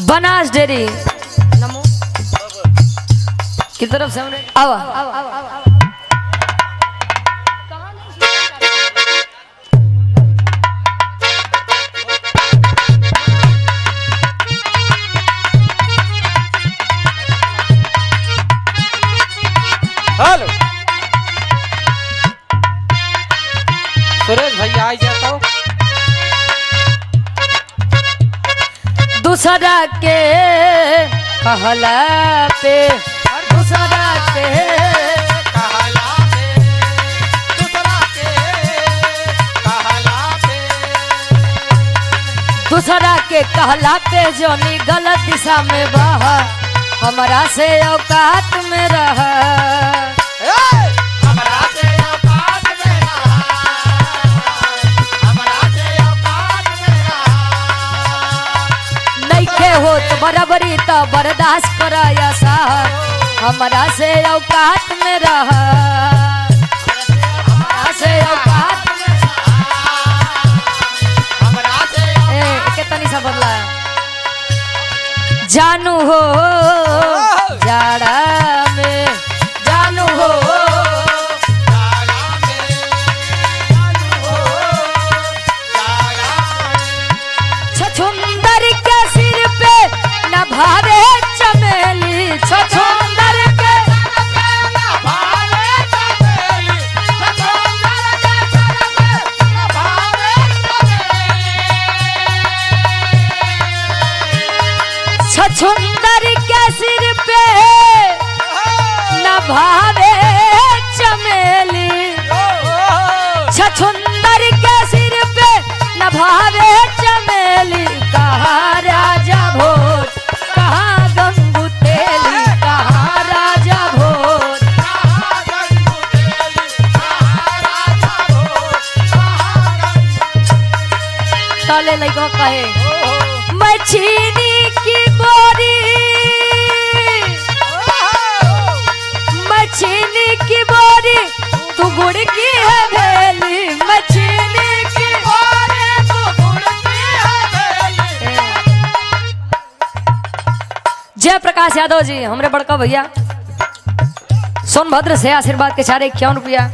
बनास डेरी नमो की तरफ से हमने आवा हेलो सुरेश भैया आई जाता हूँ। दूसरा के कहला पे दूसरा के कहला पे दूसरा के कहला पे दूसरा के कहला पे जोनी गलत दिशा में बहा हमारा से औकात में रहा हमरा से औकात में रहा हमरा से औकात में रहा नइखे हो तो बराबरी तो बर्दाश्त कराया साहब हमारा से औकात में रहा हमारा से औकात में हमरा से कितनी सा बदला जानू हो जाड़ा में जानू हो जागा में जानू हो जागा छछुंदर के सिर पे न भावे चमेली छछुंदर के भावे चमेली छछुंदर के सर पे भावे चमेली छछुंदर के सिर पे न भावे चमेली छछुंदर के सिर पे न भावे चमेली कहाँ राजा भोज कहाँ गंगू तेली कहाँ राजा भोज ताले लइको कहे मैं चीनी की बोरी मैं चीनी की बोरी तू गुड़ की है भेली मैं चीनी की जयप्रकाश यादव जी हमरे बड़का भैया सोनभद्र से आशीर्वाद के 451 रुपया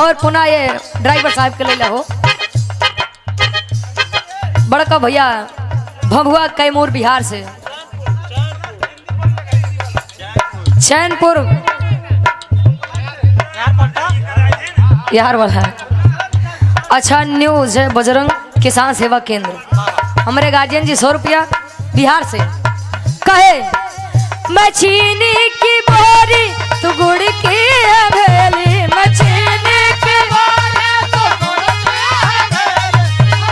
और पुनः ये ड्राइवर साहब के ले हो बड़का भैया भभुआ कैमूर बिहार से चैनपुर यार वाला अच्छा न्यूज है बजरंग किसान सेवा केंद्र हमारे गार्जियन जी 100 रुपया बिहार से कहे मैं चीनी की बोरी तू गुड़ की हवेली मैं चीनी की बोरी तू गुड़ की हवेली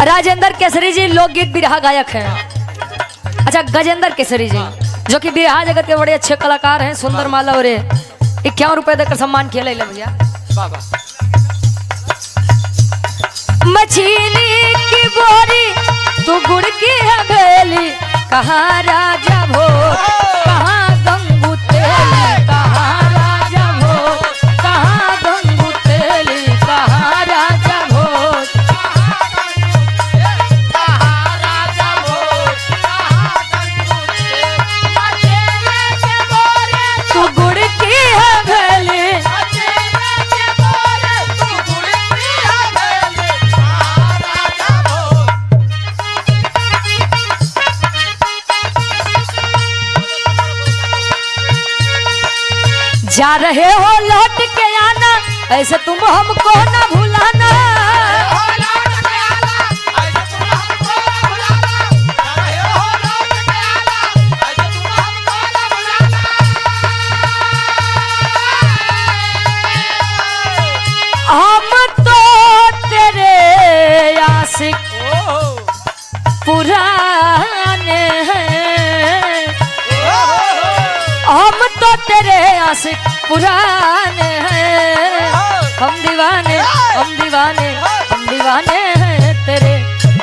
राजेंद्र केसरी जी लोकगीत बिरहा गायक हैं अच्छा गजेंद्र केसरी जी जो कि बिरहा जगत के बड़े अच्छे कलाकार हैं सुंदर माला और 51 रुपए देकर सम्मान किया ले भैया मछली की बोरी तू गुड़ की हवेली कहाँ राजा भोज कहाँ गंगू तेली कहाँ राजा भोज कहाँ गंगू तेली कहाँ राजा भोज तू गुड़ की हवेली जा रहे हो लौट के आना ऐसे तुम हमको ना भुलाना हम तो तेरे आशिक पुराने हैं हम तो तेरे आशिक पुराने हैं हम दीवाने हम दीवाने हम दीवाने हैं तेरे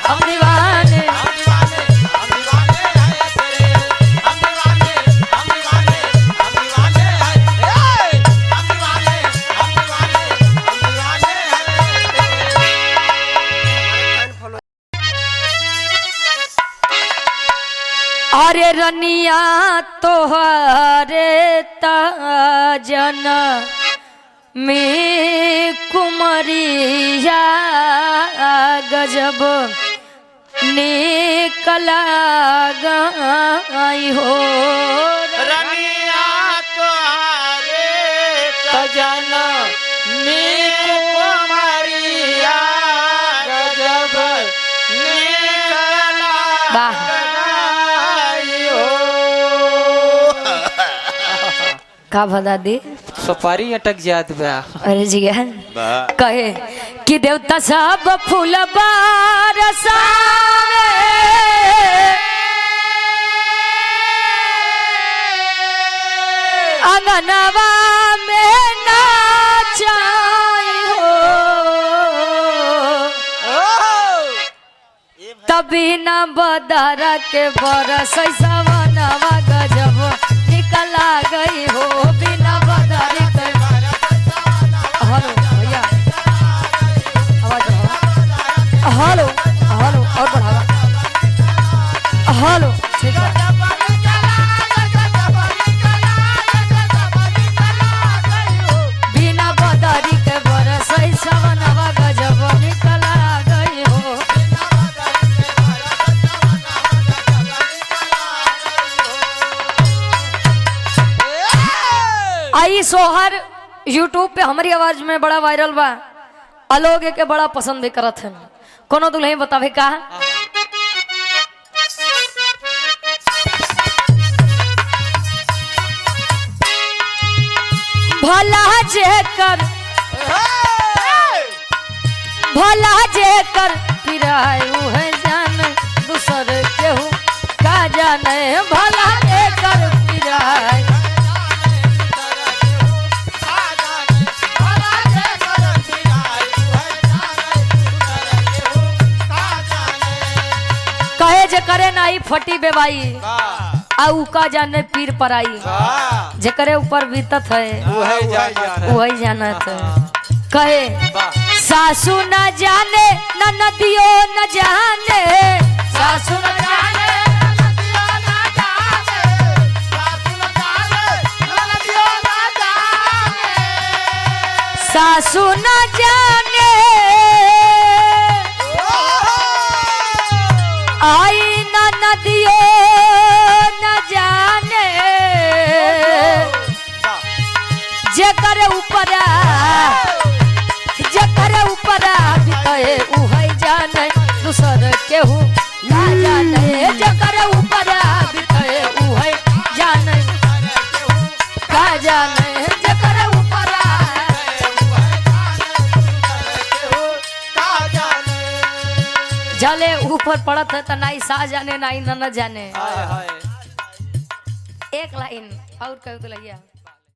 हम दीवाने रनिया तोहरे तजन में कुमरिया गजब निकला गई हो रनिया तोहारे तजन कुमरिया गजब निकला वाह का बता दी सुपारी अटक जात बा। अरे जी कहे कि देवता सब फूल बरसावे अंगनवा में नाचाई हो तभी न बदरा के बरस सवनवा गजब निकला गई हो बिना बदरी के। हेलो भैया आवाज बढ़ाओ। हेलो हेलो और बढ़ावा। हेलो ठीक है। बिना बदरी के बरस सवनवा गजब निकला गई हो। आई सोहर यूट्यूब पे हमारी आवाज में बड़ा वायरल बा। अलोग के बड़ा पसंद भी करत है। कोनो दुल्हन बतावे का भला जे कर फिरायू है जान दूसर केहू का जाने भला जे कर फिराय कहे जे करे नाई फटी बेबाई आउ का जाने पीर पराई जे करे ऊपर बीतत है वही जानत है। कहे सासू न जाने न नदियो न जाने सासू न जाने सासू न जाने आई न नदियो न जाने जेकर ऊपरा बितए उहै जाने दूसर केहू ना जाने जेकर ऊपरा बितए उहै जाने का जाने जेकर ऊपरा जले ऊपर पड़त है तो नाई सा जाने नाई न जाने। एक लाइन और कह तो लैया।